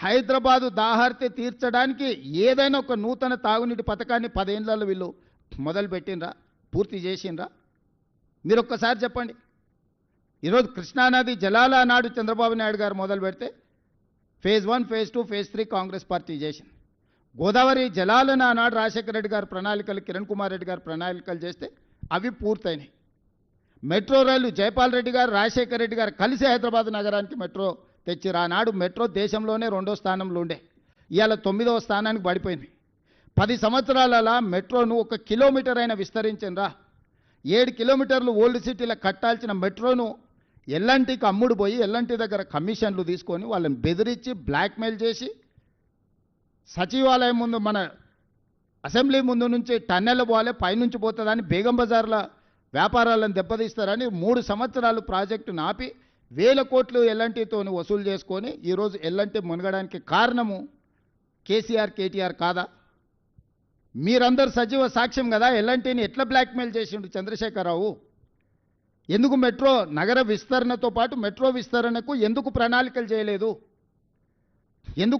హైదరాబాదు దాహార్తి తీర్చడానికి ఏదైనా ఒక నూతన తాగునీటి పథకాన్ని 10 ఏళ్లలో వీళ్ళు మొదలు పెట్టినరా, పూర్తి చేసిండ్రా? మీరు ఒక్కసారి చెప్పండి. ఈరోజు కృష్ణానది జలాల నాడు చంద్రబాబు నాయుడు గారు మొదలు పెడితే phase 1, phase 2, phase 3 Congress party చేసింది. గోదావరి జలాలను ఆనాడు రాజశేఖర రెడ్డి గారు ప్రణాళికలు, కిరణ్ కుమార్ రెడ్డి గారు ప్రణాళికలు చేస్తే అవి పూర్తయినాయి. మెట్రో రైలు జైపాల్ రెడ్డి గారు, రాజశేఖర రెడ్డి గారు కలిసి హైదరాబాద్ నగరానికి మెట్రో తెచ్చిరు. ఆనాడు మెట్రో దేశంలోనే 2వ స్థానంలో ఉండే, ఇవాళ 9వ స్థానానికి పడిపోయింది. 10 సంవత్సరాలలో మెట్రోను 1 కిలోమీటర్ అయినా విస్తరించిండ్రా? 7 కిలోమీటర్లు ఓల్డ్ సిటీలో కట్టాల్సిన మెట్రోను ఎల్ఎన్టీకి అమ్ముడు పోయి ఎల్ఎన్టీ దగ్గర కమిషన్లు తీసుకొని వాళ్ళని బెదిరించి బ్లాక్మెయిల్ చేసి సచివాలయం ముందు, మన అసెంబ్లీ ముందు నుంచి టన్నెల్ పోవాలి, పైనుంచి పోతుందని బేగం బజార్ల వ్యాపారాలను దెబ్బతీస్తారని 3 సంవత్సరాలు ప్రాజెక్టును ఆపి 1000 కోట్లు ఎల్ఎన్టీతో వసూలు చేసుకొని ఈరోజు ఎల్ఎన్టీ మునగడానికి కారణము కేసీఆర్, కేటీఆర్ కాదా? మీరందరూ సజీవ సాక్ష్యం కదా. ఎల్ఎన్టీని ఎట్లా బ్లాక్మెయిల్ చేసిండు చంద్రశేఖరరావు? ఎందుకు మెట్రో నగర విస్తరణతో పాటు మెట్రో విస్తరణకు ఎందుకు ప్రణాళికలు చేయలేదు? ఎందుకు